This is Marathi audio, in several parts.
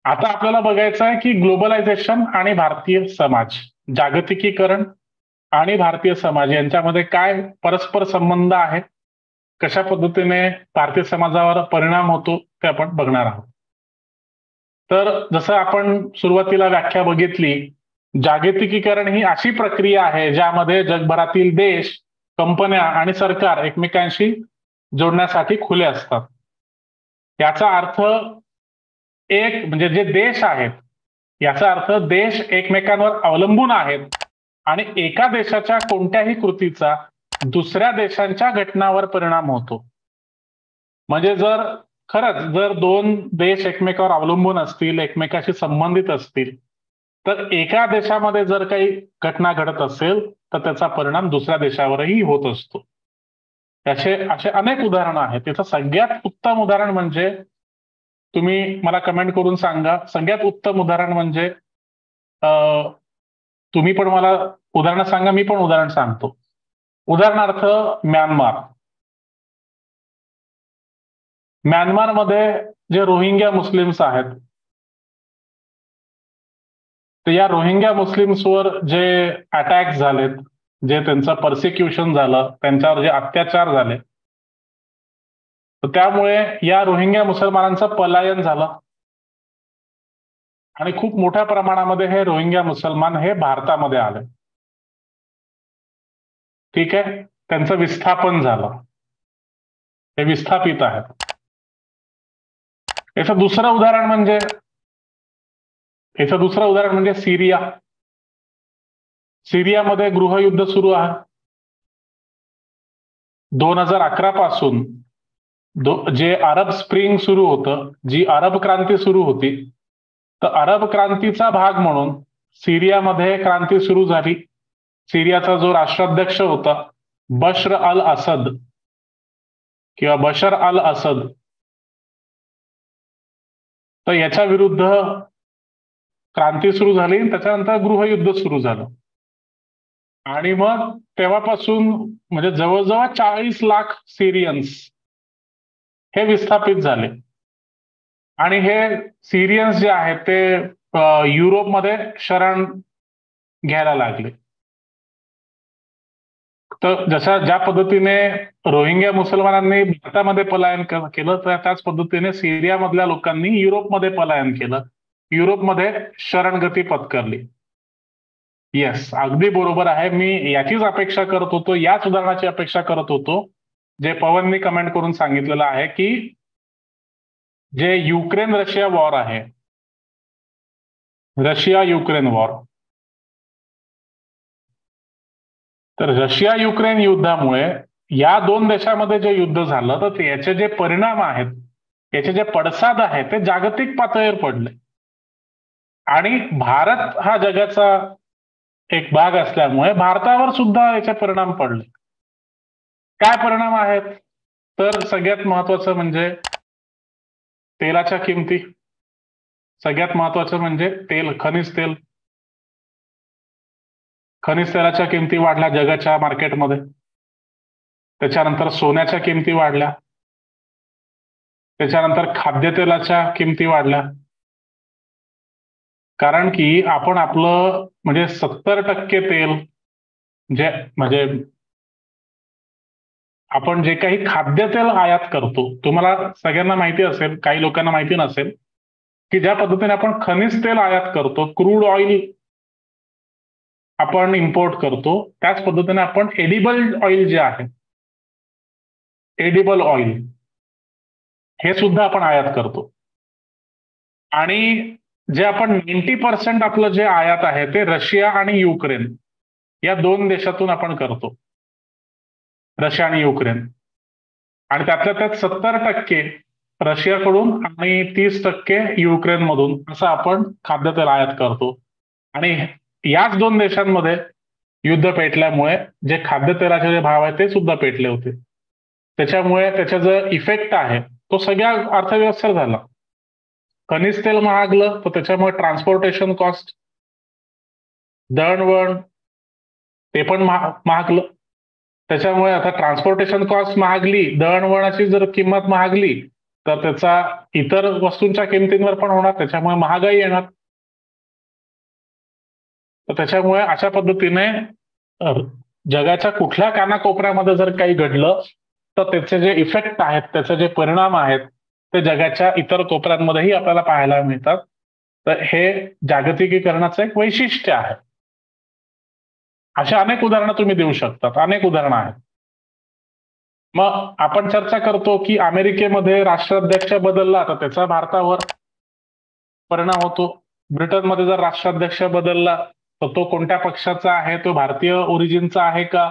आता आपल्याला बघायचं आहे की ग्लोबलायझेशन आणि भारतीय समाज, जागतिकीकरण आणि भारतीय समाज यांच्यामध्ये काय परस्पर संबंध आहे, कशा पद्धतीने भारतीय समाजावर परिणाम होतो ते आपण बघणार आहोत. तर जसं आपण सुरुवातीला व्याख्या बघितली, जागतिकीकरण ही अशी प्रक्रिया आहे ज्यामध्ये जगभरातील देश, कंपन्या आणि सरकार एकमेकांशी जोडण्यासाठी खुले असतात. याचा अर्थ एक म्हणजे जे देश आहेत, याचा अर्थ देश एकमेकांवर अवलंबून आहेत आणि एका देशाच्या कोणत्याही कृतीचा दुसऱ्या देशांच्या घटनावर परिणाम होतो. म्हणजे जर दोन देश एकमेकावर अवलंबून असतील, एकमेकाशी संबंधित असतील, तर एका देशामध्ये जर काही घटना घडत असेल तर त्याचा परिणाम दुसऱ्या देशावरही होत असतो. असे असे अनेक उदाहरणं आहेत. त्याचं सगळ्यात उत्तम उदाहरण म्हणजे, तुम्ही मला कमेंट करून सांगा, सगळ्यात उत्तम उदाहरण म्हणजे तुम्ही पण मला उदाहरणं सांगा, मी पण उदाहरण सांगतो. उदाहरणार्थ म्यानमार. म्यानमारमध्ये जे रोहिंग्या मुस्लिम्स आहेत, तर या रोहिंग्या मुस्लिम्सवर जे अटॅक झालेत, जे त्यांचं पर्सिक्युशन झालं, त्यांच्यावर जे अत्याचार झाले, तर त्यामुळे या रोहिंग्या मुसलमानांचं पलायन झालं आणि खूप मोठ्या प्रमाणामध्ये हे रोहिंग्या मुसलमान हे भारतामध्ये आले. ठीक आहे, त्यांचं विस्थापन झालं, ते विस्थापित आहेत. याचं दुसरं उदाहरण म्हणजे सिरिया. सिरियामध्ये गृहयुद्ध सुरू आहे. 2011 पासून जे अरब स्प्रिंग सुरू होतं, जी अरब क्रांती सुरू होती, तर अरब क्रांतीचा भाग म्हणून सिरियामध्ये क्रांती सुरू झाली. सिरियाचा जो राष्ट्राध्यक्ष होता बशर अल असद किंवा बशर अल असद, तर याच्या विरुद्ध क्रांती सुरू झाली. त्याच्यानंतर गृहयुद्ध सुरू झालं आणि मग तेव्हापासून म्हणजे जवळजवळ 40 लाख सिरियन्स हे विस्थापित झाले आणि हे सिरियन्स जे आहेत ते युरोपमध्ये शरण घ्यायला लागले. तर ज्या पद्धतीने रोहिंग्या मुसलमानांनी भारतामध्ये पलायन केलं, तर त्याच पद्धतीने सिरियामधल्या लोकांनी युरोपमध्ये पलायन केलं, युरोपमध्ये शरणगती पत्करली. येस, अगदी बरोबर आहे. मी याचीच अपेक्षा करत होतो, याच उदाहरणाची अपेक्षा करत होतो, जे पवननी कमेंट करून सांगितलेलं आहे की जे युक्रेन रशिया वॉर आहे, रशिया युक्रेन वॉर, तर रशिया युक्रेन युद्धामुळे या दोन देशामध्ये जे युद्ध झालं, तर याचे जे परिणाम आहेत, याचे जे पडसाद आहेत, ते जागतिक पातळीवर पडले आणि भारत हा जगाचा एक भाग असल्यामुळे भारतावर सुद्धा याचे परिणाम पडले. काय परिणाम आहेत? तर सगळ्यात महत्वाचं म्हणजे तेलाच्या किमती. सगळ्यात महत्वाचं म्हणजे खनिज तेलाच्या किमती वाढल्या जगाच्या मार्केटमध्ये. त्याच्यानंतर सोन्याच्या किमती वाढल्या. त्याच्यानंतर खाद्यतेलाच्या किमती वाढल्या. कारण की आपण आपलं म्हणजे 70% तेल म्हणजे आपण जे काही खाद्यतेल आयात करतो, तुम्हाला सगळ्यांना माहिती असेल, काही लोकांना माहिती नसेल, की ज्या पद्धतीने आपण खनिज तेल आयात करतो, क्रूड ऑइल आपण इम्पोर्ट करतो, त्याच पद्धतीने आपण एडिबल ऑइल जे आहे, एडिबल ऑइल हे सुद्धा आपण आयात करतो. आणि जे आपण 90% आपलं जे आयात आहे ते रशिया आणि युक्रेन या दोन देशातून आपण करतो. रशिया आणि युक्रेन, आणि त्यातल्या त्यात 70% रशियाकडून आणि 30% युक्रेनमधून असं आपण खाद्यतेल आयात करतो. आणि याच दोन देशांमध्ये युद्ध पेटल्यामुळे जे खाद्यतेलाचे जे भाव आहेत ते सुद्धा पेटले होते. त्याच्यामुळे त्याचा जो इफेक्ट आहे तो सगळ्या अर्थव्यवस्थेवर झाला. खनिज तेल महागलं तर त्याच्यामुळे ट्रान्सपोर्टेशन कॉस्ट, दळणवळण ते पण महागलं. त्याच्यामुळे आता ट्रान्सपोर्टेशन कॉस्ट महागली, दळणवळणाची जर किंमत महागली, तर त्याचा इतर वस्तूंच्या किमतींवर पण होणार, त्याच्यामुळे महागाई येणार. तर त्याच्यामुळे अशा पद्धतीने जगाच्या कुठल्या कानाकोपऱ्यामध्ये जर काही घडलं तर त्याचे जे इफेक्ट आहेत, त्याचे जे परिणाम आहेत, ते जगाच्या इतर कोपऱ्यांमध्येही आपल्याला पाहायला मिळतात. तर हे जागतिकीकरणाचं एक वैशिष्ट्य आहे. अशा अनेक उदाहरणं तुम्ही देऊ शकतात, अनेक उदाहरणं आहेत. मग आपण चर्चा करतो की अमेरिकेमध्ये राष्ट्राध्यक्ष बदलला तर त्याचा भारतावर परिणाम होतो. ब्रिटनमध्ये जर राष्ट्राध्यक्ष बदलला तर तो कोणत्या पक्षाचा आहे, तो भारतीय ओरिजिनचा आहे का,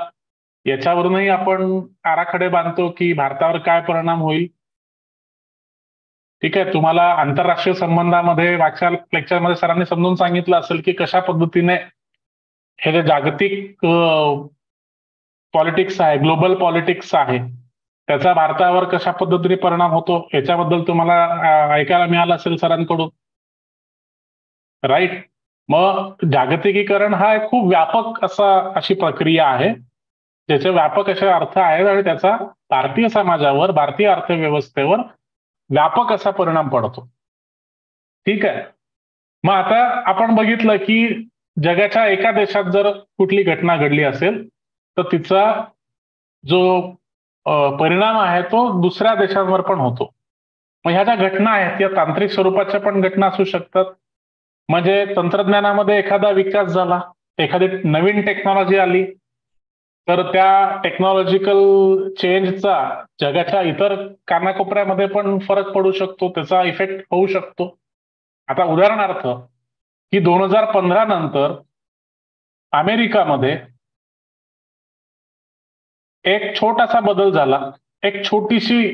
याच्यावरूनही आपण आराखडे बांधतो की भारतावर काय परिणाम होईल. ठीक आहे, तुम्हाला आंतरराष्ट्रीय संबंधामध्ये मागच्या लेक्चरमध्ये सरांनी समजून सांगितलं असेल की कशा पद्धतीने हे जे जागतिक पॉलिटिक्स आहे, ग्लोबल पॉलिटिक्स आहे, त्याचा भारतावर कशा पद्धतीने परिणाम होतो याच्याबद्दल तुम्हाला ऐकायला मिळालं असेल सरांकडून. राईट. मग जागतिकीकरण हा एक खूप व्यापक अशी प्रक्रिया आहे, ज्याचे व्यापक असे अर्थ आहेत आणि त्याचा भारतीय समाजावर, भारतीय अर्थव्यवस्थेवर व्यापक असा परिणाम पडतो. ठीक आहे. मग आता आपण बघितलं की जगाच्या एका देशात जर कुठली घटना घडली असेल तर तिचा जो परिणाम आहे तो दुसऱ्या देशांवर पण होतो. मग ह्या ज्या घटना आहेत या तांत्रिक स्वरूपाच्या पण घटना असू शकतात. म्हणजे तंत्रज्ञानामध्ये एखादा विकास झाला, एखादी नवीन टेक्नॉलॉजी आली, तर त्या टेक्नॉलॉजिकल चेंजचा जगाच्या इतर कानाकोपऱ्यामध्ये पण फरक पडू शकतो, त्याचा इफेक्ट होऊ शकतो. आता उदाहरणार्थ की 2015 नंतर अमेरिकामध्ये एक छोटासा बदल झाला, एक छोटीशी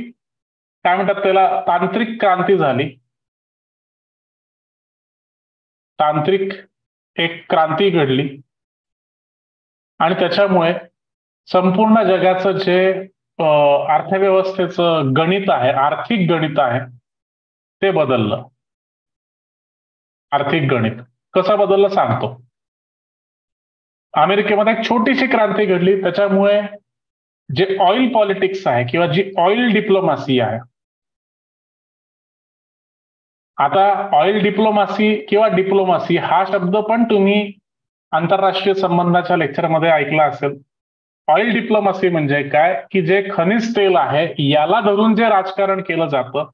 काय म्हणतात त्याला तांत्रिक क्रांती झाली. तांत्रिक एक क्रांती घडली आणि त्याच्यामुळे संपूर्ण जगाचं जे अर्थव्यवस्थेचं गणित आहे, आर्थिक गणित आहे, ते बदललं. आर्थिक गणित कसं बदललं सांगतो. अमेरिकेमध्ये एक छोटीशी क्रांती घडली, त्याच्यामुळे जे ऑइल पॉलिटिक्स आहे किंवा जी ऑइल डिप्लोमॅसी आहे, आता ऑइल डिप्लोमॅसी किंवा डिप्लोमॅसी हा शब्द पण तुम्ही आंतरराष्ट्रीय संबंधाच्या लेक्चरमध्ये ऐकला असेल. ऑइल डिप्लोमॅसी म्हणजे काय की जे खनिज तेल आहे याला धरून जे राजकारण केलं जातं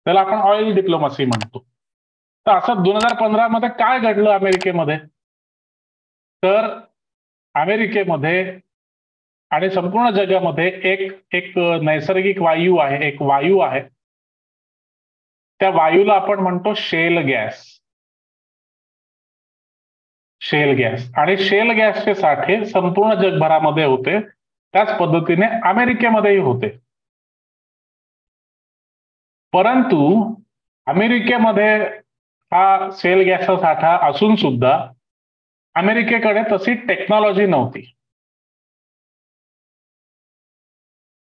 त्याला आपण ऑइल डिप्लोमॅसी म्हणतो. तर असं 2015 मध्ये काय घडलं अमेरिकेमध्ये, तर अमेरिकेमध्ये आणि संपूर्ण जगामध्ये एक एक नैसर्गिक वायू आहे, एक वायू आहे, त्या वायूला आपण म्हणतो शेल गॅस. Shale gas. आणि शेल गॅसचे साठे संपूर्ण जगभरामध्ये होते, त्याच पद्धतीने अमेरिकेमध्येही होते. परंतु अमेरिकेमध्ये हा शेल गॅसचा साठा असून सुद्धा अमेरिकेकडे तशी टेक्नॉलॉजी नव्हती.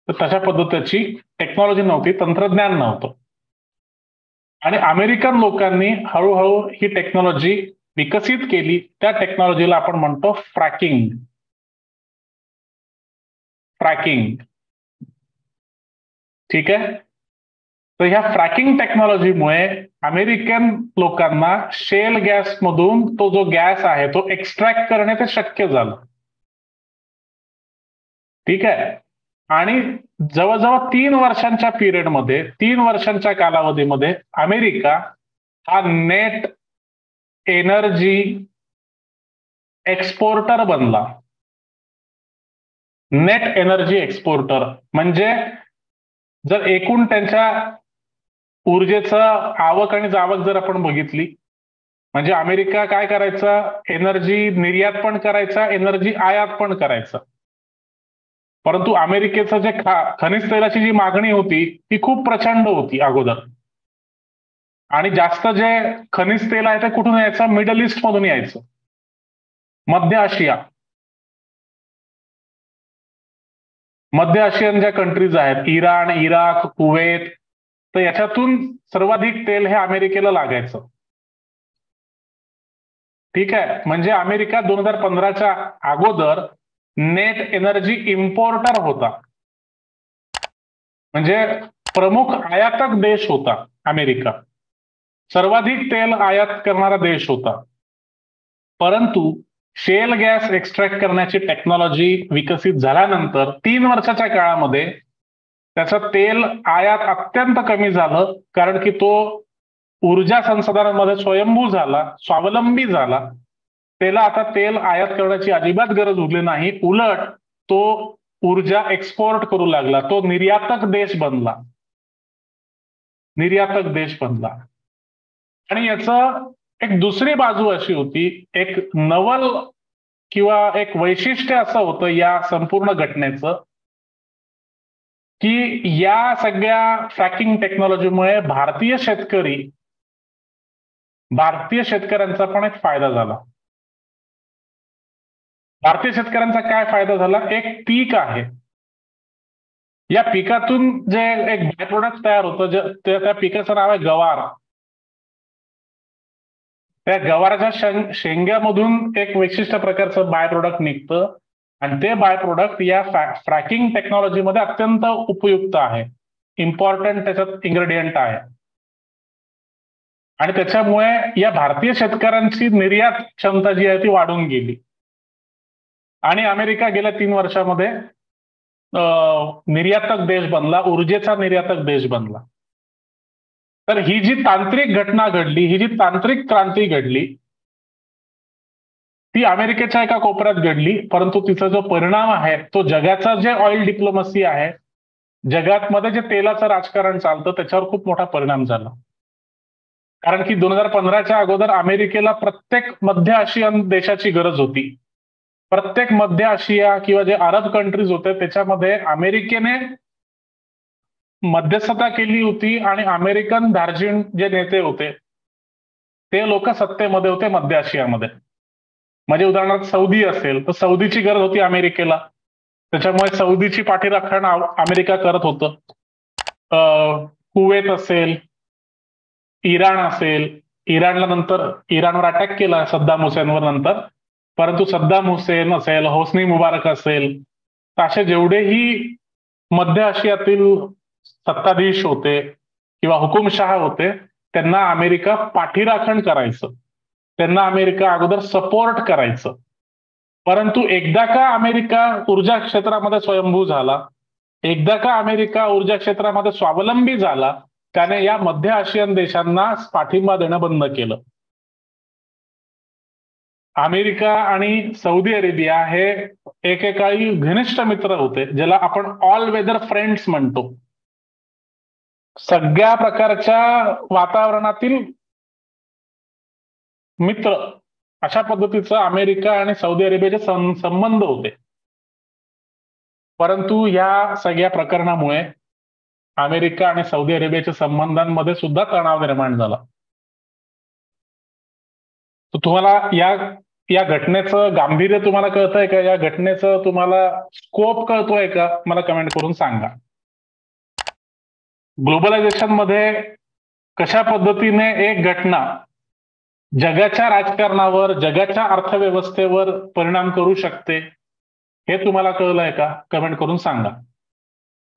तर तशा पद्धतीची टेक्नॉलॉजी नव्हती, तंत्रज्ञान नव्हतं. आणि अमेरिकन लोकांनी हळूहळू ही टेक्नॉलॉजी विकसित केली. त्या टेक्नॉलॉजीला आपण म्हणतो फ्रॅकिंग. फ्रॅकिंग. ठीक आहे. तर ह्या फ्रॅकिंग टेक्नॉलॉजीमुळे अमेरिकन लोकांना शेल गॅस मधून तो जो गॅस आहे तो एक्स्ट्रॅक्ट करणे ते शक्य झालं. ठीक आहे. आणि जवळजवळ 3 वर्षांच्या पिरियडमध्ये, 3 वर्षांच्या कालावधीमध्ये अमेरिका हा नेट एनर्जी एक्सपोर्टर बनला. नेट एनर्जी एक्सपोर्टर म्हणजे जर एकूण त्यांच्या ऊर्जेचं आवक आणि जावक जर आपण बघितली, म्हणजे अमेरिका काय करायचा, एनर्जी निर्यात पण करायचा, एनर्जी आयात पण करायचा. परंतु अमेरिकेचं जे खनिज तेलाची जी मागणी होती ती खूप प्रचंड होती अगोदर. आणि जास्त जे खनिज तेल आहे ते कुठून यायचं, मिडल ईस्ट मधून यायचं, मध्य आशिया. मध्य आशियन ज्या कंट्रीज आहेत, इराण, इराक, कुवेत, तर याच्यातून सर्वाधिक तेल हे अमेरिकेला लागायचं. ठीक आहे. म्हणजे अमेरिका 2015च्या अगोदर नेट एनर्जी इम्पोर्टर होता. म्हणजे प्रमुख आयातक देश होता अमेरिका, सर्वाधिक तेल आयात करणारा देश होता. परंतु शेल गॅस एक्स्ट्रॅक्ट करण्याची टेक्नॉलॉजी विकसित झाल्यानंतर 3 वर्षाच्या काळामध्ये त्याचं तेल आयात अत्यंत कमी झालं, कारण की तो ऊर्जा संसाधनांमध्ये स्वयंभू झाला, स्वावलंबी झाला. त्याला आता तेल आयात करण्याची अजिबात गरज उरली नाही. उलट तो ऊर्जा एक्सपोर्ट करू लागला, तो निर्यातक देश बनला. आणि याचं एक दुसरी बाजू अशी होती, एक नवल किंवा एक वैशिष्ट्य असं होतं या संपूर्ण घटनेचं, की या सगळ्या फ्रॅकिंग टेक्नॉलॉजीमुळे भारतीय शेतकऱ्यांचा पण एक फायदा झाला. भारतीय शेतकऱ्यांचा काय फायदा झाला? एक पीक आहे, या पिकातून जे एक बाय प्रोडक्ट तयार होतं, त्या पिकाचं नाव आहे गवार. त्या गवाराच्या शेंग्यामधून एक विशिष्ट प्रकारचं बाय प्रोडक्ट निघतं, आणि ते बाय प्रोडक्ट या फ्रॅकिंग टेक्नॉलॉजीमध्ये अत्यंत उपयुक्त आहे, इम्पॉर्टंट त्याच्यात इन्ग्रेडियंट आहे. आणि त्याच्यामुळे या भारतीय शेतकऱ्यांची निर्यात क्षमता जी आहे ती वाढून गेली. आणि अमेरिका गेल्या 3 वर्षामध्ये निर्यातक देश बनला, ऊर्जेचा निर्यातक देश बनला. तर ही जी तांत्रिक घटना घडली, ही जी तांत्रिक क्रांती घडली, ती अमेरिकेच्या एका कोपऱ्यात घडली, परंतु तिचा जो परिणाम आहे तो जगाचा जे ऑइल डिप्लोमसी आहे, जगातमध्ये जे तेलाचं राजकारण चालतं, त्याच्यावर खूप मोठा परिणाम झाला. कारण की 2015च्या अगोदर अमेरिकेला प्रत्येक मध्य आशियन देशाची गरज होती. प्रत्येक मध्य आशिया किंवा जे अरब कंट्रीज होते त्याच्यामध्ये अमेरिकेने मध्यस्थता केली होती, आणि अमेरिकन धार्जिण जे नेते होते ते लोक सत्तेमध्ये होते मध्य आशियामध्ये. म्हणजे उदाहरणार्थ सौदी असेल तर सौदीची गरज होती अमेरिकेला, त्याच्यामुळे सौदीची पाठीराखण अमेरिका करत होतं. कुवेत असेल, इराण असेल, इराणला नंतर इराणवर अटॅक केला सद्दाम हुसेनवर नंतर, परंतु सद्दाम हुसेन असेल, होस्नी मुबारक असेल, तर असे जेवढेही मध्य आशियातील सत्ताधीश होते किंवा हुकुमशहा होते, त्यांना अमेरिका पाठीराखण करायचं, त्यांना अमेरिका अगोदर सपोर्ट करायचं. परंतु एकदा का अमेरिका ऊर्जा क्षेत्रामध्ये स्वयंभू झाला, एकदा का अमेरिका ऊर्जा क्षेत्रामध्ये स्वावलंबी झाला, त्याने या मध्य आशियन देशांना पाठिंबा देणं बंद केलं. अमेरिका आणि सौदी अरेबिया हे एकेकाळी घनिष्ठ मित्र होते, ज्याला आपण ऑल वेदर फ्रेंड्स म्हणतो. सगळ्या प्रकारच्या वातावरणातील मित्र, अशा पद्धतीचं अमेरिका आणि सौदी अरेबियाचे संबंध होते. परंतु या सगळ्या प्रकरणामुळे अमेरिका आणि सौदी अरेबियाच्या संबंधांमध्ये सुद्धा तणाव निर्माण झाला. तर तुम्हाला या घटनेचं गांभीर्य तुम्हाला कळतंय का? या घटनेचं तुम्हाला स्कोप कळतोय का? मला कमेंट करून सांगा. ग्लोबलायझेशन मध्ये कशा पद्धतीने एक घटना जगाच्या राजकारणावर, जगाच्या अर्थव्यवस्थेवर परिणाम करू शकते, हे तुम्हाला कळलंय का? कमेंट करून सांगा.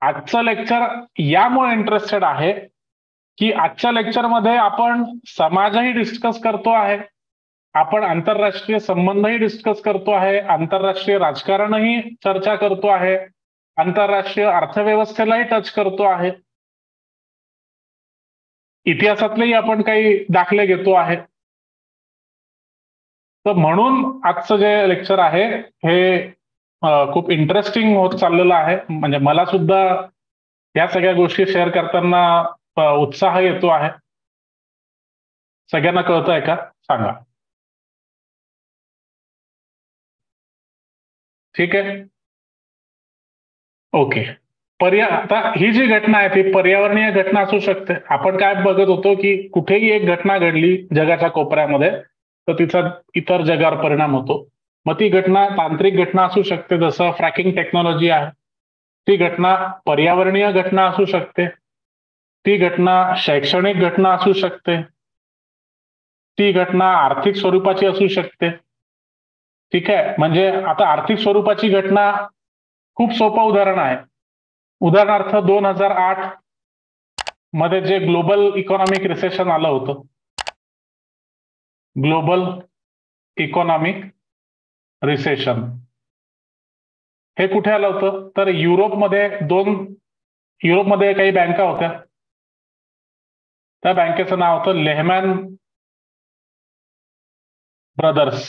आजचं लेक्चर यामुळे इंटरेस्टेड आहे की आजच्या लेक्चरमध्ये आपण समाजही डिस्कस करतो आहे, आपण आंतरराष्ट्रीय संबंधही डिस्कस करतो आहे, आंतरराष्ट्रीय राजकारणही चर्चा करतो आहे, आंतरराष्ट्रीय अर्थव्यवस्थेलाही टच करतो आहे, इतिहासातलेही आपण काही दाखले घेतो आहे. तर म्हणून आजचं जे लेक्चर आहे हे खूप इंटरेस्टिंग होत चाललेलं आहे. म्हणजे मला सुद्धा या सगळ्या गोष्टी शेअर करताना उत्साह येतो आहे. सगळ्यांना कळतंय का? सांगा. ठीक आहे, ओके. आता ही जी घटना आहे ती पर्यावरणीय घटना असू शकते. आपण काय बघत होतो की कुठेही एक घटना घडली जगाच्या कोपऱ्यामध्ये तर तिचा इतर जगावर परिणाम होतो. मग ती घटना तांत्रिक घटना असू शकते, जसं फ्रॅकिंग टेक्नॉलॉजी आहे, ती घटना पर्यावरणीय घटना असू शकते, ती घटना शैक्षणिक घटना असू शकते, ती घटना आर्थिक स्वरूपाची असू शकते. ठीक आहे, म्हणजे आता आर्थिक स्वरूपाची घटना खूप सोपं उदाहरण आहे. उदाहरणार्थ 2008 मध्ये जे ग्लोबल इकॉनॉमिक रिसेशन आलं होतं, ग्लोबल इकॉनॉमिक रिसेशन हे कुठे आलं होतं? तर युरोपमध्ये काही बँका होत्या. त्या बँकेचं नाव होतं लेहमॅन ब्रदर्स.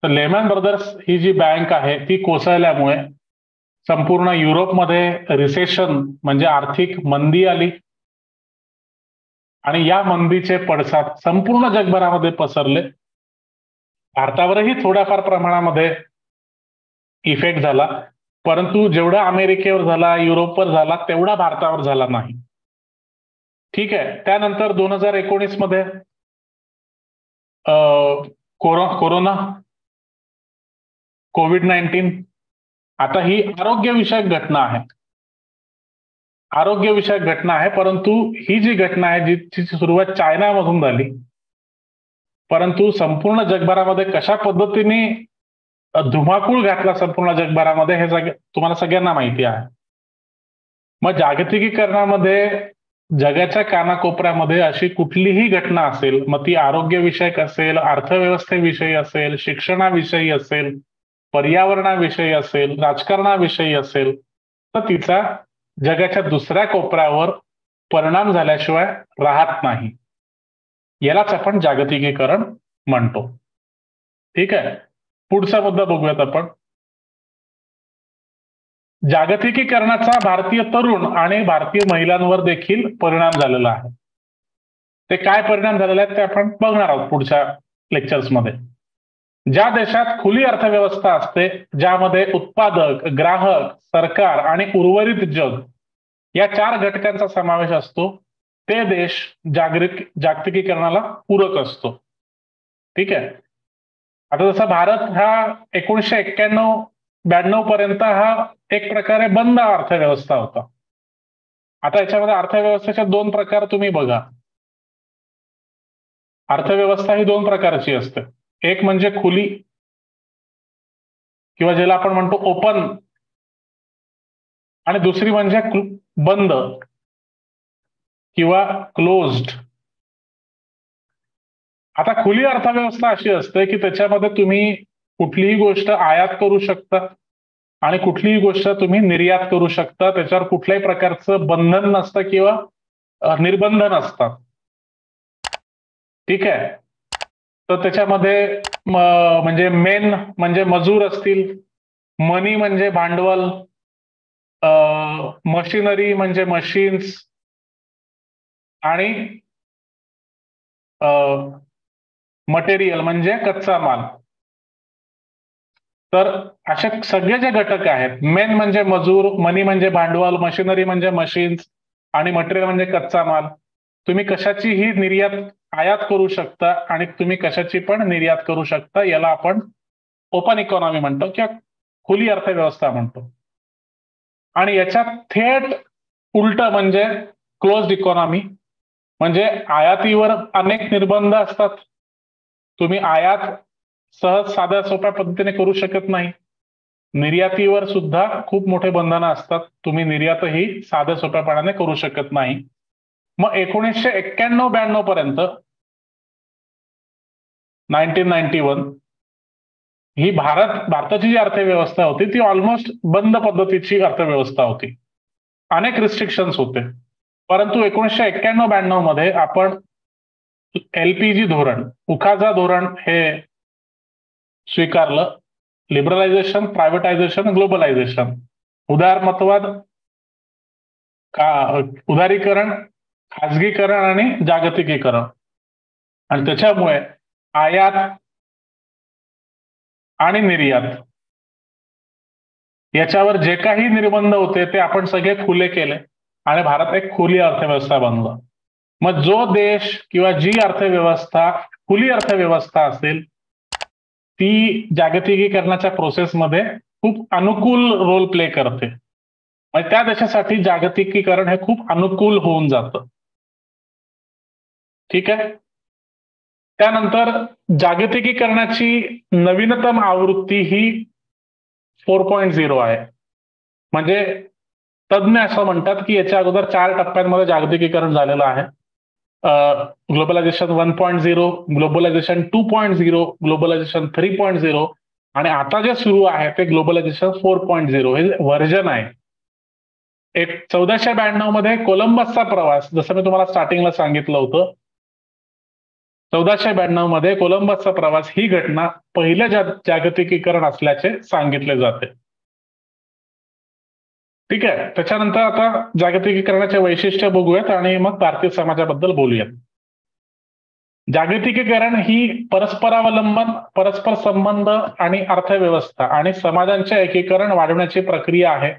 तर लेहमॅन ब्रदर्स ही जी बँक आहे ती कोसळल्यामुळे संपूर्ण युरोपमध्ये रिसेशन म्हणजे आर्थिक मंदी आली आणि या मंदीचे पडसाद संपूर्ण जगभरामध्ये पसरले. भारतावरही थोड्याफार प्रमाणामध्ये इफेक्ट झाला, परंतु जेवढा अमेरिकेवर झाला, युरोपवर झाला, तेवढा भारतावर झाला नाही. ठीक आहे. त्यानंतर 2019 मध्ये कोरोना, कोविड-19. आता ही आरोग्यविषयक घटना आहे, परंतु ही जी घटना आहे जिची सुरुवात चायनामधून झाली, परंतु संपूर्ण जगभरामध्ये कशा पद्धतीने धुमाकूळ घातला संपूर्ण जगभरामध्ये हे तुम्हाला सगळ्यांना माहिती आहे. मग जागतिकीकरणामध्ये जगाच्या कानाकोपऱ्यामध्ये अशी कुठलीही घटना असेल, मग ती आरोग्यविषयक असेल, अर्थव्यवस्थेविषयी असेल, शिक्षणाविषयी असेल, पर्यावरणाविषयी असेल, राजकारणाविषयी असेल, तर तिचा जगाच्या दुसऱ्या कोपऱ्यावर परिणाम झाल्याशिवाय राहत नाही. यालाच आपण जागतिकीकरण म्हणतो. ठीक आहे. पुढचा मुद्दा बघूयात आपण. जागतिकीकरणाचा भारतीय तरुण आणि भारतीय महिलांवर देखील परिणाम झालेला आहे. ते काय परिणाम झालेले आहेत ते आपण बघणार आहोत पुढच्या लेक्चर्समध्ये. ज्या देशात खुली अर्थव्यवस्था असते, ज्यामध्ये उत्पादक, ग्राहक, सरकार आणि उर्वरित जग या 4 घटकांचा समावेश असतो, ते देश जागतिकीकरणाला पूरक असतो. ठीक आहे. आता जसा भारत हा 1991-92 पर्यंत हा एक प्रकारे बंद अर्थव्यवस्था होता. आता याच्यामध्ये अर्थव्यवस्थेचे 2 प्रकार तुम्ही बघा. अर्थव्यवस्था ही 2 प्रकारची असते. एक म्हणजे खुली किंवा ज्याला आपण म्हणतो ओपन, आणि दुसरी म्हणजे बंद किंवा क्लोज्ड. आता खुली अर्थव्यवस्था अशी असते की त्याच्यामध्ये तुम्ही कुठलीही गोष्ट आयात करू शकता आणि कुठलीही गोष्ट तुम्ही निर्यात करू शकता. त्याच्यावर कुठल्याही प्रकारचं बंधन नसतं किंवा निर्बंध नसतात. ठीक आहे. तर त्याच्यामध्ये म्हणजे मेन म्हणजे मजूर असतील, मनी म्हणजे भांडवल, मशिनरी म्हणजे मशीन्स आणि मटेरियल म्हणजे कच्चा माल. तर असे सगळे जे घटक आहेत, मेन म्हणजे मजूर, मनी म्हणजे भांडवल, मशिनरी म्हणजे मशीन्स आणि मटेरियल म्हणजे कच्चा माल, तुम्ही कशाचीही आयात करू शकता आणि तुम्ही कशाची पण निर्यात करू शकता. याला आपण ओपन इकॉनॉमी म्हणतो किंवा खुली अर्थव्यवस्था म्हणतो. आणि याच्यात थेट उलट म्हणजे क्लोज्ड इकॉनॉमी, म्हणजे आयातीवर अनेक निर्बंध असतात. तुम्ही आयात सहज साध्या सोप्या पद्धतीने करू शकत नाही. निर्यातीवर सुद्धा खूप मोठे बंधनं असतात. तुम्ही निर्यातही साध्या सोप्यापणाने करू शकत नाही. मग 1991-92 पर्यंत 1991 ही भारताची जी अर्थव्यवस्था होती ती ऑलमोस्ट बंद पद्धतीची अर्थव्यवस्था होती. अनेक रिस्ट्रिक्शन्स होते. परंतु 1991-92 मध्ये आपण LPG धोरण, उखाजा धोरण हे स्वीकारलं. लिबरलायझेशन, प्रायव्हेटायझेशन, ग्लोबलायझेशन, उदारीकरण, खाजगीकरण आणि जागतिकीकरण. आणि त्याच्यामुळे आयात आणि निर्यात याच्यावर जे काही निर्बंध होते ते आपण सगळे खुले केले आणि भारत एक खुली अर्थव्यवस्था बनला. मग जो देश किंवा जी अर्थव्यवस्था खुली अर्थव्यवस्था असेल ती जागतिकीकरणाच्या प्रोसेसमध्ये खूप अनुकूल रोल प्ले करते. म्हणजे त्या देशासाठी जागतिकीकरण हे खूप अनुकूल होऊन जातं. ठीक आहे. त्यानंतर जागतिकीकरणाची नवीनतम आवृत्ती ही 4.0 आहे. म्हणजे तज्ज्ञ असं म्हणतात की याच्या अगोदर 4 टप्प्यांमध्ये जागतिकीकरण झालेलं आहे. ग्लोबलायझेशन 1.0, ग्लोबलायझेशन 2.0, ग्लोबलायझेशन 3.0 आणि आता जे सुरू आहे ते ग्लोबलायझेशन 4.0 हे व्हर्जन आहे. 1492 मध्ये कोलंबसचा प्रवास, जसं मी तुम्हाला स्टार्टिंगला सांगितलं होतं, 1492 मध्ये कोलंबसचा प्रवास ही घटना पहिलं जागतिकीकरण असल्याचे सांगितले जाते. ठीक आहे. त्याच्यानंतर आता जागतिकीकरणाचे वैशिष्ट्य बघूयात आणि मग भारतीय समाजाबद्दल बोलूयात. जागतिकीकरण ही परस्परावलंबन, परस्पर संबंध आणि अर्थव्यवस्था आणि समाजांचे एकीकरण वाढवण्याची प्रक्रिया आहे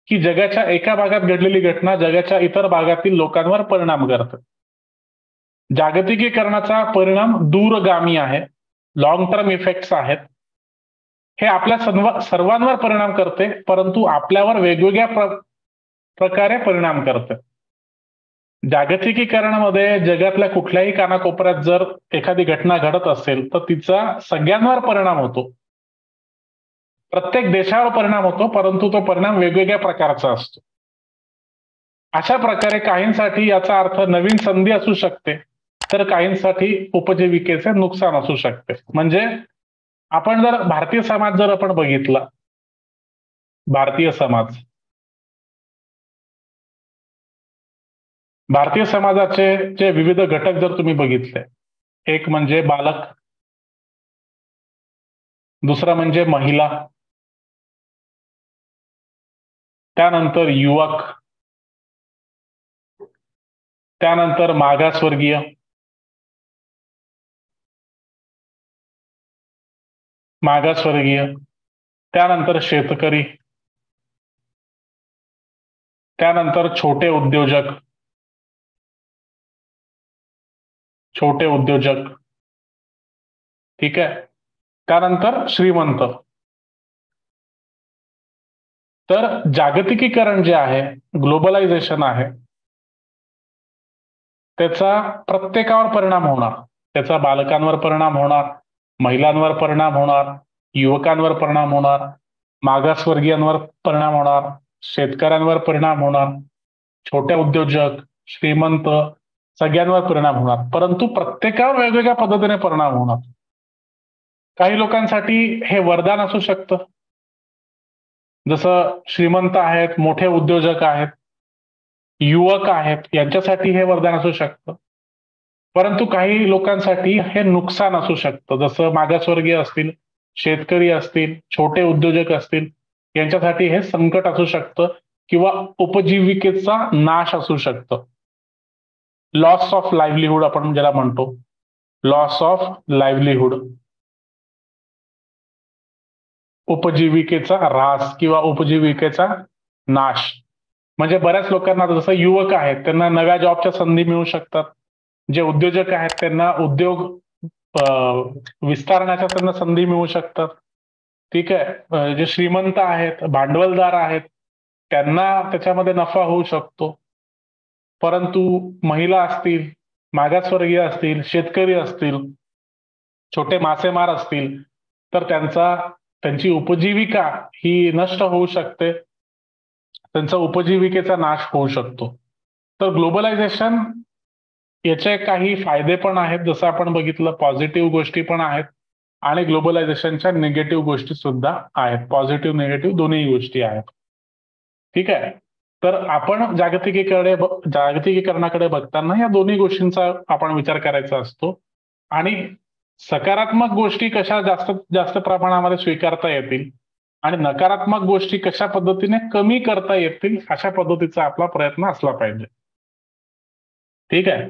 की जगाच्या एका भागात घडलेली घटना जगाच्या इतर भागातील लोकांवर परिणाम करते. जागतिकीकरणाचा परिणाम दूरगामी आहे, लॉंग टर्म इफेक्ट्स आहेत. हे आपल्या सर्वांवर परिणाम करते, परंतु आपल्यावर वेगवेगळ्या प्रकारे परिणाम करते. जागतिकीकरणामध्ये जगातल्या कुठल्याही कानाकोपऱ्यात जर एखादी घटना घडत असेल तर तिचा सगळ्यांवर परिणाम होतो. प्रत्येक देशावर परिणाम होतो, परंतु तो परिणाम वेगवेगळ्या प्रकारचा असतो. अशा प्रकारे काहींसाठी याचा अर्थ नवीन संधी असू शकते, तर काहींसाठी उपजीविकेचे नुकसान असू शकते. म्हणजे आपण जर भारतीय समाज जर आपण बघितला, भारतीय समाजाचे जे विविध घटक जर तुम्ही बघितले, एक म्हणजे बालक, दुसरा म्हणजे महिला, त्यानंतर युवक, त्यानंतर मागासवर्गीय, त्यानंतर शेतकरी, त्यानंतर छोटे उद्योजक, ठीक आहे, त्यानंतर श्रीमंत. तर जागतिकीकरण जे आहे, ग्लोबलायझेशन आहे, त्याचा प्रत्येकावर परिणाम होणार. त्याचा बालकांवर परिणाम होणार, महिलांवर परिणाम होणार, युवकांवर परिणाम होणार, मागासवर्गीयांवर परिणाम होणार, शेतकऱ्यांवर परिणाम होणार, छोटे उद्योजक, श्रीमंत, सगळ्यांवर परिणाम होणार. परंतु प्रत्येकावर वेगवेगळ्या पद्धतीने परिणाम होणार. काही लोकांसाठी हे वरदान असू शकतं, जसं श्रीमंत आहेत, मोठे उद्योजक आहेत, युवक आहेत, यांच्यासाठी हे वरदान असू शकतं. परंतु काही लोकांसाठी हे नुकसान असू शकतं, जसं मागासवर्गीय असतील, शेतकरी असतील, छोटे उद्योजक असतील, यांच्यासाठी हे संकट असू शकतं किंवा उपजीविकेचा नाश असू शकतं. लॉस ऑफ लाईव्हलीहूड आपण ज्याला म्हणतो, लॉस ऑफ लाईव्हलीहूड, उपजीविकेचा ऱ्हास किंवा उपजीविकेचा नाश. म्हणजे बऱ्याच लोकांना, जसं युवक आहेत त्यांना नव्या जॉबच्या संधी मिळू शकतात, जे उद्योजक आहेत त्यांना उद्योग विस्तारण्याच्या त्यांना संधी मिळू शकतात. ठीक आहे. जे श्रीमंत आहेत, भांडवलदार आहेत, त्यांना त्याच्यामध्ये नफा होऊ शकतो. परंतु महिला असतील, मागासवर्गीय असतील, शेतकरी असतील, छोटे मासेमार असतील, तर त्यांची उपजीविका ही नष्ट होऊ शकते, त्यांचा उपजीविकेचा नाश होऊ शकतो. तर ग्लोबलायझेशन याचे काही फायदे पण आहेत, जसं आपण बघितलं पॉझिटिव्ह गोष्टी पण आहेत आणि ग्लोबलायझेशनच्या निगेटिव्ह गोष्टी सुद्धा आहेत. पॉझिटिव्ह निगेटिव्ह दोन्ही गोष्टी आहेत. ठीक आहे. तर आपण जागतिकीकरणाकडे बघताना या दोन्ही गोष्टींचा आपण विचार करायचा असतो आणि सकारात्मक गोष्टी कशा जास्त प्रमाणामध्ये स्वीकारता येतील आणि नकारात्मक गोष्टी कशा पद्धतीने कमी करता येतील अशा पद्धतीचा आपला प्रयत्न असला पाहिजे. ठीक आहे.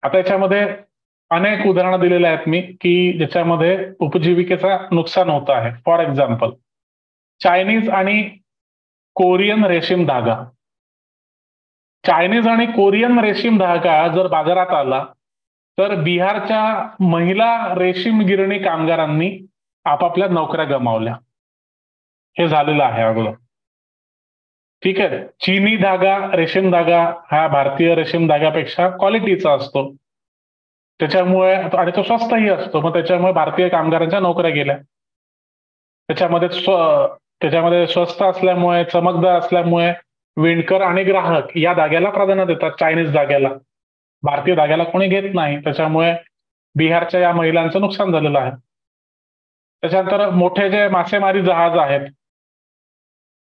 आता याच्यामध्ये अनेक उदाहरणं दिलेली आहेत मी की ज्याच्यामध्ये उपजीविकेचा नुकसान होत आहे. फॉर एक्झाम्पल, चायनीज आणि कोरियन रेशीम धागा. चायनीज आणि कोरियन रेशीम धागा जर बाजारात आला तर बिहारच्या महिला रेशीम गिरणी कामगारांनी आपापल्या नोकऱ्या गमावल्या. हे झालेलं आहे अगोदर. ठीक आहे. चीनी धागा, रेशीम धागा हा भारतीय रेशीम धाग्यापेक्षा क्वालिटीचा असतो, त्याच्यामुळे आणि तो स्वस्तही असतो, मग त्याच्यामुळे भारतीय कामगारांच्या नोकऱ्या गेल्या. त्याच्यामध्ये त्याच्यामध्ये स्वस्त असल्यामुळे, चमकदार असल्यामुळे विणकर आणि ग्राहक या धाग्याला प्राधान्य देतात, चायनीज धाग्याला. भारतीय धाग्याला कोणी घेत नाही, त्याच्यामुळे बिहारच्या या महिलांचं नुकसान झालेलं आहे. त्याच्यानंतर मोठे जे मासेमारी जहाज आहेत,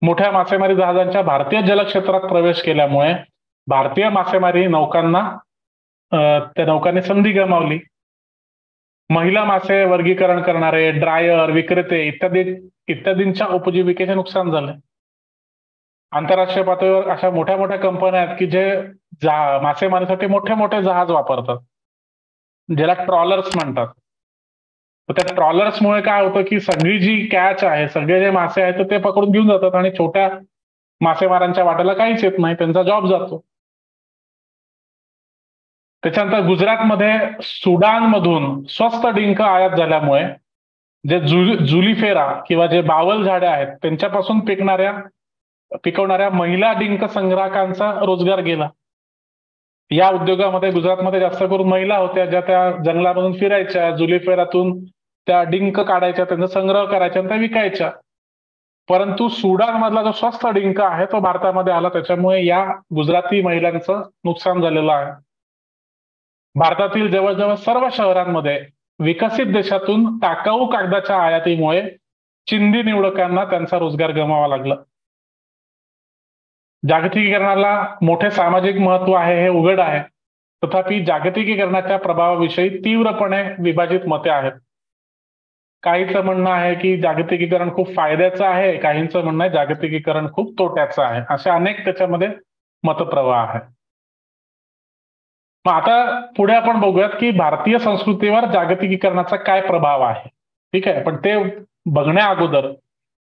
मोठ्या मासेमारी जहाजांच्या भारतीय जलक्षेत्रात प्रवेश केल्यामुळे भारतीय मासेमारी नौकांना त्या नौकांनी संधी गमावली. महिला मासे वर्गीकरण करणारे, ड्रायर, विक्रेते इत्यादींच्या उपजीविकेचे नुकसान झाले. आंतरराष्ट्रीय पातळीवर अशा मोठ्या मोठ्या कंपन्या आहेत की जे मासेमारीसाठी मोठे मोठे जहाज वापरतात, ज्याला ट्रॉलर्स म्हणतात. तर त्या ट्रॉलर्समुळे काय होतं की सगळी जी कॅच आहे, सगळे जे मासे आहेत ते पकडून घेऊन जातात आणि छोट्या मासेमारांच्या वाट्याला काहीच येत नाही, त्यांचा जॉब जातो. त्याच्यानंतर गुजरातमध्ये सुडानमधून स्वस्त डिंक आयात झाल्यामुळे जे जुलीफेरा किंवा जे बावल झाडे आहेत त्यांच्यापासून पिकवणाऱ्या महिला डिंक संग्राहकांचा रोजगार गेला. या उद्योगामध्ये गुजरातमध्ये जास्त करून महिला होत्या, ज्या त्या जंगलामधून फिरायच्या, जुलीफेरातून त्या डिंक काढायच्या, त्यांचा संग्रह करायच्या आणि त्या विकायच्या. परंतु सुडान मधला जो स्वस्त डिंक आहे तो भारतामध्ये आला, त्याच्यामुळे या गुजराती महिलांचं नुकसान झालेलं आहे. भारतातील जवळजवळ सर्व शहरांमध्ये विकसित देशातून टाकाऊ कागदाच्या आयातीमुळे चिंदी निवडकांना त्यांचा रोजगार गमावा लागला. जागतिकीकरणाला मोठे सामाजिक महत्व आहे हे उघड आहे, तथापि जागतिकीकरणाच्या प्रभावाविषयी तीव्रपणे विभाजित मते आहेत. काहींचं म्हणणं आहे की जागतिकीकरण खूप फायद्याचं आहे, काहींचं म्हणणं आहे जागतिकीकरण खूप तोट्याचं आहे. असे अनेक त्याच्यामध्ये मतप्रवाह आहे. मग आता पुढे आपण बघूयात की भारतीय संस्कृतीवर जागतिकीकरणाचा काय प्रभाव आहे. ठीक आहे, पण ते बघण्या अगोदर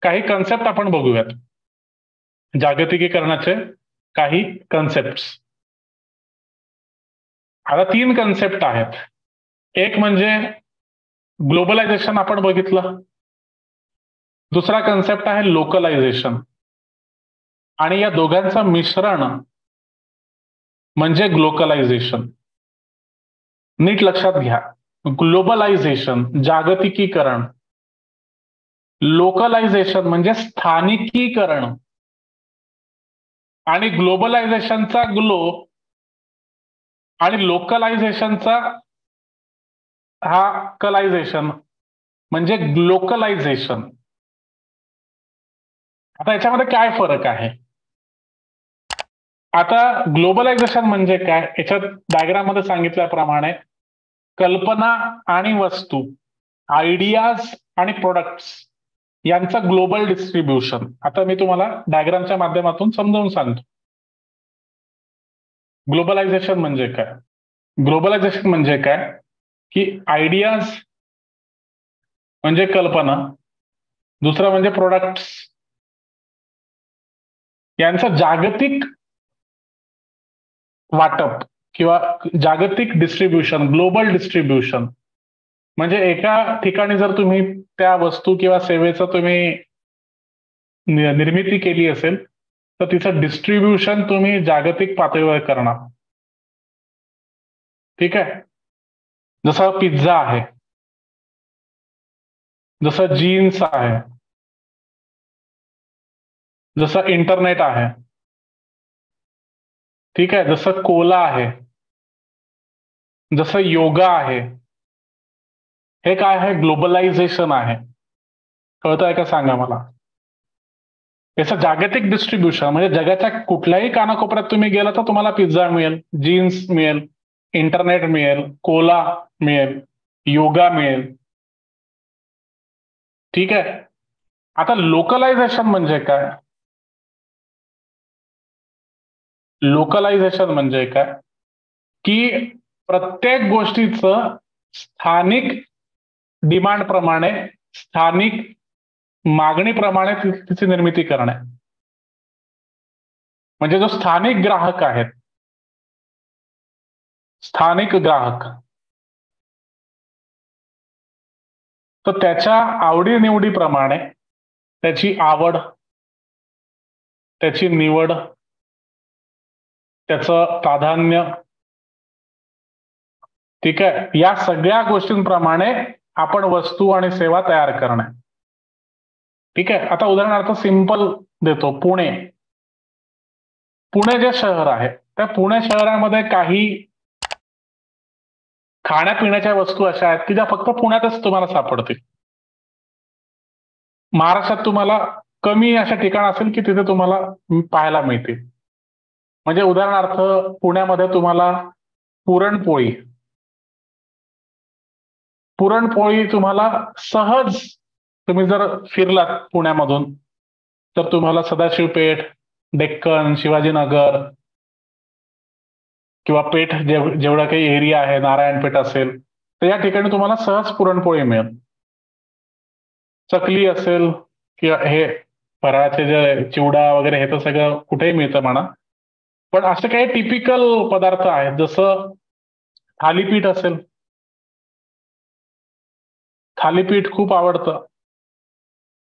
काही कन्सेप्ट आपण बघूयात, जागतिकीकरणाचे काही कन्सेप्ट. आता 3 कन्सेप्ट आहेत. एक म्हणजे ग्लोबलायझेशन आपण बघितलं, दुसरा कन्सेप्ट आहे लोकलायझेशन, आणि या दोघांचं मिश्रण म्हणजे ग्लोकलायझेशन. नीट लक्षात घ्या, ग्लोबलायझेशन जागतिकीकरण, लोकलायझेशन म्हणजे स्थानिकीकरण, आणि ग्लोबलायझेशनचा ग्लो आणि लोकलायझेशनचा हा कलायझेशन म्हणजे ग्लोकलायझेशन. आता याच्यामध्ये काय फरक आहे? आता ग्लोबलायझेशन म्हणजे काय, याच्यात डायग्राम मध्ये सांगितल्याप्रमाणे कल्पना आणि वस्तू, आयडियाज आणि प्रोडक्ट्स यांचं ग्लोबल डिस्ट्रीब्युशन. आता मी तुम्हाला डायग्रामच्या माध्यमातून समजावून सांगतो. ग्लोबलायझेशन म्हणजे काय? ग्लोबलायझेशन म्हणजे काय की आयडियाज म्हणजे कल्पना, दुसरं म्हणजे प्रोडक्ट्स, यांचं जागतिक वाटप किंवा जागतिक डिस्ट्रीब्युशन, ग्लोबल डिस्ट्रीब्युशन. म्हणजे एका ठिकाणी जर तुम्ही त्या वस्तू किंवा सेवेचं तुम्ही निर्मिती केली असेल तर तिचं डिस्ट्रीब्युशन तुम्ही जागतिक पातळीवर करणार. ठीक आहे, जसं पिझ्झा आहे, जसं जीन्स आहे, जसं इंटरनेट आहे, ठीक आहे, जसं कोला आहे, जसं योगा आहे. हे काय आहे? ग्लोबलायझेशन आहे. कळतंय का सांगा मला? याचं जागतिक डिस्ट्रीब्युशन म्हणजे जगाच्या कुठल्याही कानाकोपऱ्यात तुम्ही गेला तर तुम्हाला पिझ्झा मिळेल, जीन्स मिळेल, इंटरनेट मिळेल, कोला मिळेल, योगा मिळेल. ठीक आहे. आता लोकलायझेशन म्हणजे काय? लोकलायझेशन म्हणजे काय की प्रत्येक गोष्टीचं स्थानिक डिमांड प्रमाणे, स्थानिक मागणीप्रमाणे तिची निर्मिती करणे. म्हणजे जो स्थानिक ग्राहक आहेत, स्थानिक ग्राहक, तर त्याच्या आवडीनिवडीप्रमाणे त्याची आवड, त्याची निवड, त्याचं प्राधान्य, ठीक आहे, या सगळ्या गोष्टींप्रमाणे आपण वस्तू आणि सेवा तयार करणे. ठीक आहे. आता उदाहरणार्थ सिंपल देतो, पुणे. पुणे जे शहर आहे त्या पुणे शहरामध्ये काही खाण्यापिण्याच्या वस्तू अशा आहेत की ज्या फक्त पुण्यातच तुम्हाला सापडतील. महाराष्ट्रात तुम्हाला कमी अशा ठिकाण असेल की तिथे तुम्हाला पाहायला मिळतील. म्हणजे उदाहरणार्थ पुण्यामध्ये तुम्हाला पुरणपोळी पुरणपोळी तुम्हाला सहज, तुम्ही जर फिरलात पुण्यामधून तर तुम्हाला सदाशिव पेठ, डेक्कन, शिवाजीनगर किंवा पेठ जेवढा काही एरिया आहे, नारायणपेठ असेल, तर या ठिकाणी तुम्हाला सहज पुरणपोळी मिळेल. चकली असेल किंवा हे फराळाचे जे चिवडा वगैरे हे तर सगळं कुठेही मिळतं म्हणा. पण असे काही टिपिकल पदार्थ आहेत, जसं थालीपीठ असेल. थालीपीठ खूप आवडतं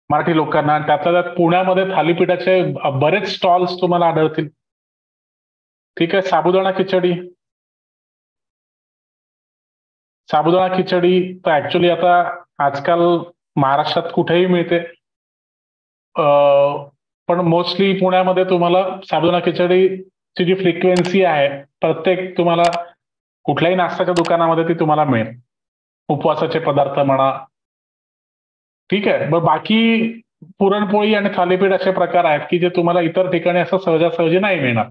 मराठी लोकांना. त्यातल्या त्यात पुण्यामध्ये थालीपीठाचे बरेच स्टॉल्स तुम्हाला आढळतील. ठीक आहे. साबुदाणा खिचडी. साबुदाणा खिचडी तर ऍक्च्युली आता आजकाल महाराष्ट्रात कुठेही मिळते. पण मोस्टली पुण्यामध्ये तुम्हाला साबुदाणा खिचडीची जी फ्रिक्वेन्सी आहे, प्रत्येक तुम्हाला कुठल्याही नाश्त्याच्या दुकानामध्ये ती तुम्हाला मिळेल. उपवासाचे पदार्थ म्हणा. ठीक आहे. मग बाकी पुरणपोळी आणि थालीपीठ असे प्रकार आहेत की जे तुम्हाला इतर ठिकाणी असं सहजासहजी नाही मिळणार.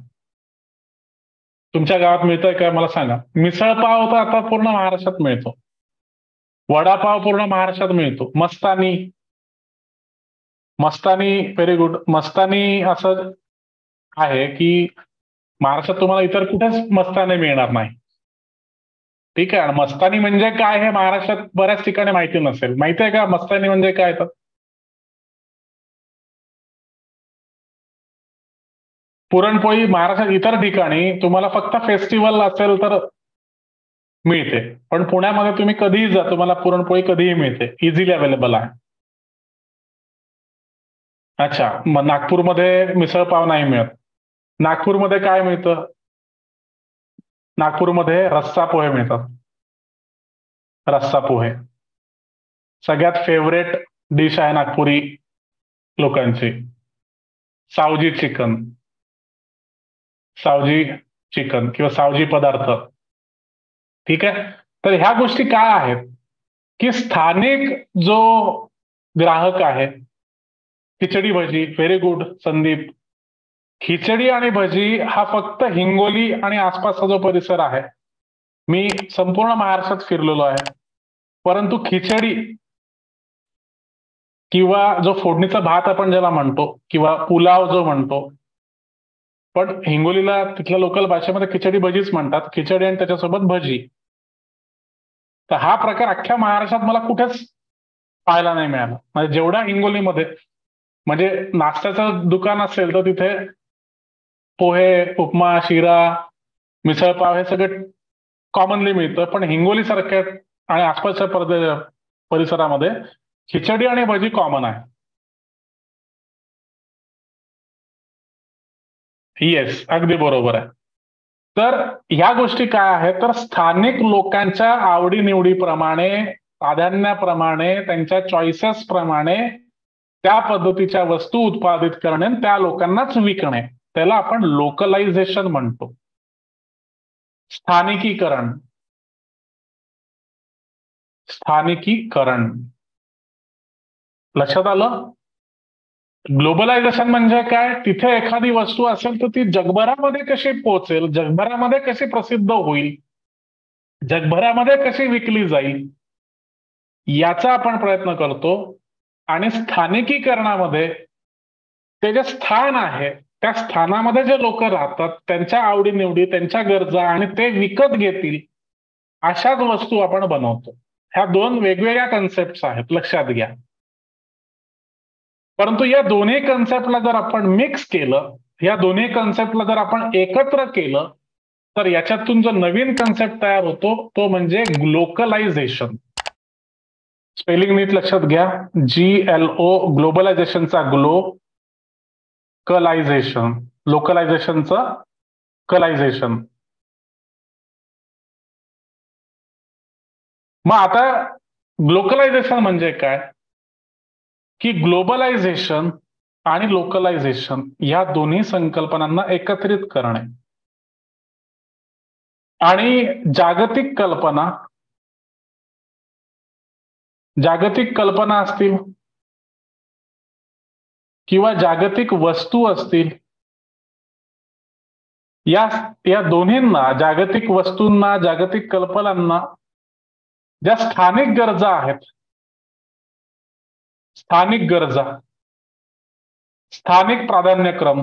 तुमच्या गावात मिळतंय का मला सांगा. मिसळपाव तर आता पूर्ण महाराष्ट्रात मिळतो. वडापाव पूर्ण महाराष्ट्रात मिळतो. मस्तानी. मस्तानी व्हेरी गुड. मस्तानी असं आहे की महाराष्ट्रात तुम्हाला इतर कुठेच मस्तानी मिळणार नाही. ठीक आहे. मस्तानी म्हणजे काय हे महाराष्ट्रात बऱ्याच ठिकाणी माहिती नसेल. माहिती आहे का मस्तानी म्हणजे काय? तर पुरणपोळी महाराष्ट्रात इतर ठिकाणी तुम्हाला फक्त फेस्टिवल असेल तर मिळते, पण पुण्यामध्ये तुम्ही कधीही जा, तुम्हाला पुरणपोळी कधीही मिळते, इझिली अवेलेबल आहे. अच्छा, मग नागपूरमध्ये मिसळ पाव नाही मिळत. नागपूरमध्ये काय मिळतं? नागपूरमध्ये रस्सा पोहे मिळतात. रस्सा पोहे सगळ्यात फेवरेट डिश आहे नागपुरी लोकांची. सावजी चिकन. सावजी चिकन किंवा सावजी पदार्थ. ठीक आहे. तर ह्या गोष्टी काय आहेत की स्थानिक जो ग्राहक आहे. खिचडी भजी. Very good Sandeep. खिचडी आणि भजी हा फक्त हिंगोली आणि आसपासचा जो परिसर आहे, मी संपूर्ण महाराष्ट्रात फिरलेलो आहे, परंतु खिचडी किंवा जो फोडणीचा भात आपण ज्याला म्हणतो किंवा पुलाव जो म्हणतो, पण हिंगोलीला तिथल्या लोकल भाषेमध्ये खिचडी भजीच म्हणतात. खिचडी आणि त्याच्यासोबत भजी. तर हा प्रकार अख्ख्या महाराष्ट्रात मला कुठेच पाहायला नाही मिळाला. म्हणजे जेवढा हिंगोलीमध्ये म्हणजे नाश्त्याचं दुकान असेल तर तिथे पोहे, उपमा, शिरा, मिसळपाव हे सगळं कॉमनली मिळतं, पण हिंगोली सारख्या आणि आसपासच्या परिसरामध्ये खिचडी आणि भजी कॉमन आहे. येस, अगदी बरोबर आहे. तर ह्या गोष्टी काय आहेत, तर स्थानिक लोकांच्या आवडीनिवडीप्रमाणे, प्राधान्याप्रमाणे, त्यांच्या चॉईसेस प्रमाणे त्या पद्धतीच्या वस्तू उत्पादित करणे, त्या लोकांनाच विकणे, त्याला आपण लोकलायझेशन म्हणतो. स्थानिकीकरण. स्थानिकीकरण लक्षात आलं? ग्लोबलायझेशन म्हणजे काय? तिथे एखादी वस्तू असेल तर ती जगभरामध्ये कशी पोहोचेल, जगभरामध्ये कशी प्रसिद्ध होईल, जगभरामध्ये कशी विकली जाईल, याचा आपण प्रयत्न करतो. आणि स्थानिकीकरणामध्ये ते जे स्थान आहे त्या स्थानामध्ये जे लोक राहतात, त्यांच्या आवडीनिवडी, त्यांच्या गरजा आणि ते विकत घेतील अशाच वस्तू आपण बनवतो. ह्या दोन वेगवेगळ्या कन्सेप्ट आहेत, लक्षात घ्या. परंतु या दोन्ही कन्सेप्टला जर आपण मिक्स केलं, या दोन्ही कन्सेप्टला जर आपण एकत्र केलं, तर याच्यातून जो नवीन कन्सेप्ट तयार होतो तो म्हणजे ग्लोकलायझेशन. स्पेलिंग नीट लक्षात घ्या. GLO, ग्लोबलायझेशनचा ग्लो, कलायझेशन, लोकलायझेशनचं कलायझेशन. मग आता ग्लोकलायझेशन म्हणजे काय? की ग्लोबलायझेशन आणि लोकलायझेशन या दोन्ही संकल्पनांना एकत्रित करणे आणि जागतिक कल्पना असतील किंवा जागतिक वस्तू असतील, या या दोन्हींना, जागतिक वस्तूंना, जागतिक कल्पनांना ज्या स्थानिक गरजा आहेत, स्थानिक गरजा, स्थानिक प्राधान्यक्रम,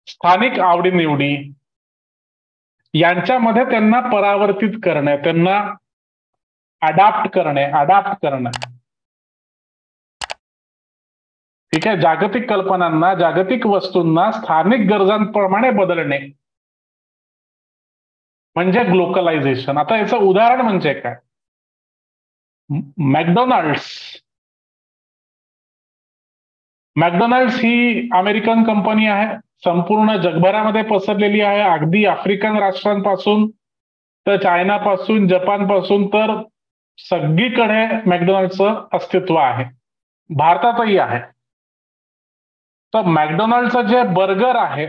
स्थानिक आवडीनिवडी यांच्यामध्ये त्यांना परावर्तित करणे, त्यांना अडॅप्ट करणे. ठीक आहे. जागतिक कल्पनांना, जागतिक वस्तूंना स्थानिक गरजांप्रमाणे बदलणे म्हणजे ग्लोकलायझेशन. आता याचं उदाहरण म्हणजे काय? मॅकडोनाल्ड्स ही अमेरिकन कंपनी आहे, संपूर्ण जगभरामध्ये पसरलेली आहे. अगदी आफ्रिकन राष्ट्रांपासून तर चायनापासून, जपानपासून तर सगळीकडे मॅकडोनाल्ड्सचं अस्तित्व आहे, भारतातही आहे. तर मॅकडोनाल्डचं जे बर्गर आहे,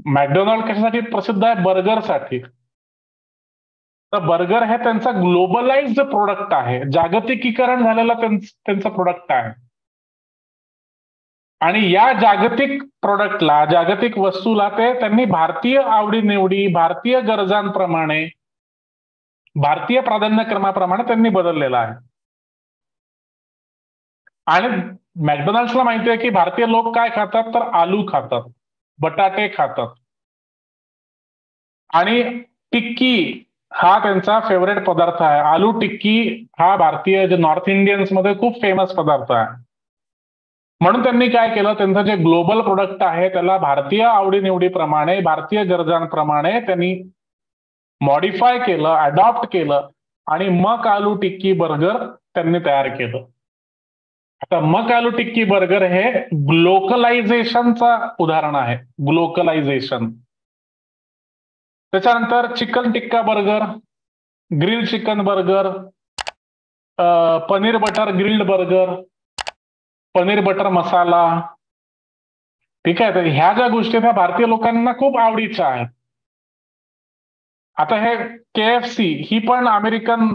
मॅकडोनाल्ड कशासाठी प्रसिद्ध आहे? बर्गरसाठी. तर बर्गर हे त्यांचा ग्लोबलाइज्ड प्रोडक्ट आहे, जागतिकीकरण झालेला त्यांचं प्रोडक्ट आहे. आणि या जागतिक प्रोडक्टला, जागतिक वस्तूला त्यांनी भारतीय आवडीनिवडी, भारतीय गरजांप्रमाणे, भारतीय प्राधान्यक्रमाप्रमाणे त्यांनी बदललेला आहे. आणि मॅकडोनाल्ड्सला माहिती आहे की भारतीय लोक काय खातात? तर आलू खातात, बटाटे खातात, आणि टिक्की हा त्यांचा फेवरेट पदार्थ आहे. आलू टिक्की हा भारतीय, जे नॉर्थ इंडियन्स मध्ये खूप फेमस पदार्थ आहे. म्हणून त्यांनी काय केलं? त्यांचं जे ग्लोबल प्रोडक्ट आहे त्याला भारतीय आवडीनिवडीप्रमाणे, भारतीय गरजांप्रमाणे त्यांनी मॉडिफाय केलं, अडॉप्ट केलं, आणि मक आलू टिक्की बर्गर त्यांनी तयार केलं. आता मक आलू टिक्की बर्गर हे ग्लोकलायझेशनचा उदाहरण आहे, ग्लोकलायझेशन. त्याच्यानंतर chicken tikka burger, grill chicken burger, paneer butter grilled burger, paneer butter masala. ठीक आहे. तर ह्या ज्या गोष्टी आहेत भारतीय लोकांना खूप आवडीच्या आहेत. आता हे KFC ही पण अमेरिकन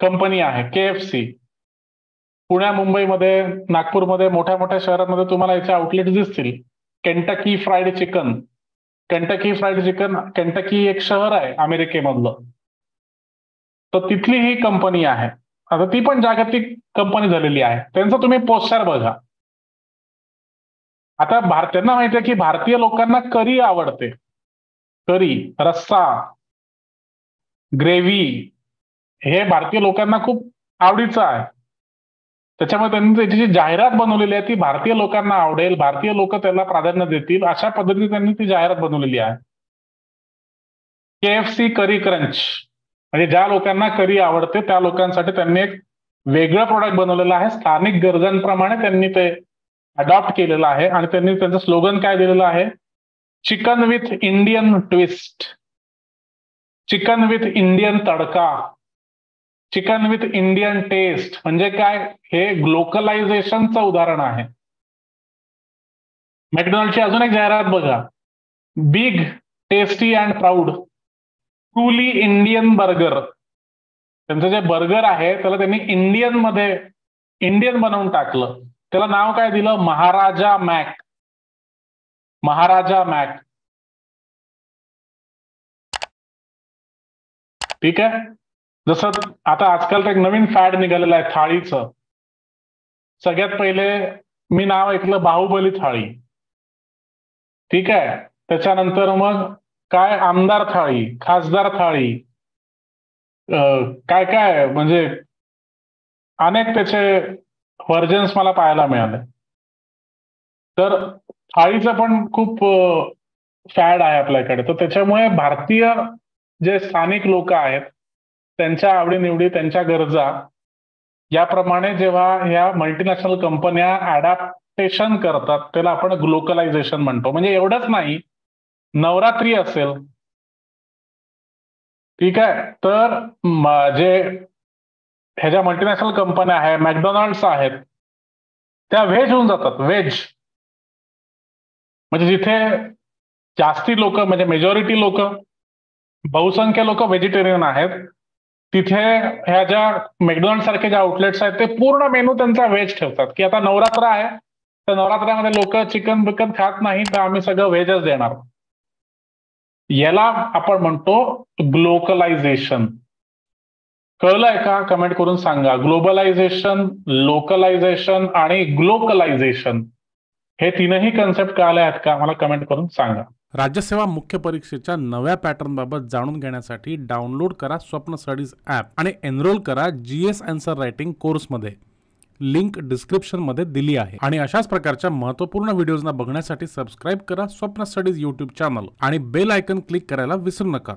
कंपनी आहे. KFC पुण्या, मुंबईमध्ये, नागपूरमध्ये, मोठ्या मोठ्या शहरांमध्ये तुम्हाला याचे आउटलेट दिसतील. केंटकी फ्राईड चिकन, केंटकी एक शहर आहे अमेरिकेमधलं, तर तिथली ही कंपनी आहे. आता ती पण जागतिक कंपनी झालेली आहे. त्यांचं तुम्ही पोस्टर बघा. आता त्यांना माहिती आहे की भारतीय लोकांना करी आवडते, करी, रस्सा, ग्रेव्ही हे भारतीय लोकांना खूप आवडीचं आहे. त्याच्यामुळे त्यांनी त्याची जी जाहिरात बनवलेली आहे ती भारतीय लोकांना आवडेल, भारतीय लोक त्याला प्राधान्य देतील, अशा पद्धतीने त्यांनी ती जाहिरात बनवलेली आहे. KFC करी क्रंच, म्हणजे ज्या लोकांना करी आवडते त्या लोकांसाठी त्यांनी एक वेगळं प्रोडक्ट बनवलेलं आहे. स्थानिक गरजांप्रमाणे त्यांनी ते अडॉप्ट केलेलं आहे. आणि त्यांनी त्यांचं स्लोगन काय दिलेलं आहे? Chicken with Indian twist, chicken with Indian tadka, chicken with Indian taste. म्हणजे काय? हे ग्लोकलायझेशनचं उदाहरण आहे. मॅकडोनाल्डची अजून एक जाहिरात बघा, big, tasty and proud, truly Indian burger. त्यांचं जे बर्गर आहे त्याला त्यांनी इंडियन बनवून टाकलं. त्याला नाव काय दिलं? महाराजा मॅक. महाराजा मॅक. ठीक आहे. जसं आता आजकाल एक नवीन फॅड निघालेलं आहे थाळीचं. सगळ्यात पहिले मी नाव ऐकलं बाहुबली थाळी. ठीक आहे. त्याच्यानंतर मग काय आमदार थाळी, खासदार थाळी, काय काय म्हणजे अनेक त्याचे व्हर्जन्स मला पाहायला मिळाले. तर थाळीचं पण खूप फॅड आहे आपल्याकडे. तर त्याच्यामुळे भारतीय जे स्थानिक लोक आहेत त्यांच्या आवडीनिवडी, त्यांच्या गरजा याप्रमाणे जेव्हा ह्या मल्टीनॅशनल कंपन्या अडॅप्टेशन करतात त्याला आपण ग्लोकलायझेशन म्हणतो. म्हणजे एवढंच नाही, नवरात्री असेल, ठीक आहे, तर जे ह्या ज्या मल्टीनॅशनल कंपन्या आहेत, मॅकडॉनल्ड्स आहेत, त्या व्हेज होऊन जातात. व्हेज म्हणजे जिथे जास्ती लोक म्हणजे मेजॉरिटी लोक, बहुसंख्य लोक व्हेजिटेरियन आहेत, तिथे ह्या ज्या मॅकडॉनल्ड सारखे ज्या आउटलेट्स आहेत ते पूर्ण मेनू त्यांचा व्हेज ठेवतात, की आता नवरात्र आहे तर नवरात्रामध्ये लोक चिकन बिकन खात नाही, तर आम्ही सगळं व्हेजच देणार. याला आपण म्हणतो ग्लोकलायझेशन. कळलंय का? कमेंट करून सांगा. ग्लोबलायझेशन, लोकलायझेशन आणि ग्लोकलायझेशन हे तीनही कन्सेप्ट कळले आहेत का? मला कमेंट करून सांगा. राज्यसेवा मुख्य परीक्षेच्या नव्या पॅटर्नबाबत जाणून घेण्यासाठी डाउनलोड करा स्वप्न स्टडीज ॲप आणि एनरोल करा GS आन्सर रायटिंग कोर्समध्ये. लिंक डिस्क्रिप्शनमध्ये दिली आहे. आणि अशाच प्रकारच्या महत्त्वपूर्ण व्हिडिओजना बघण्यासाठी सबस्क्राईब करा स्वप्न स्टडीज यूट्यूब चॅनल आणि बेल आयकन क्लिक करायला विसरू नका.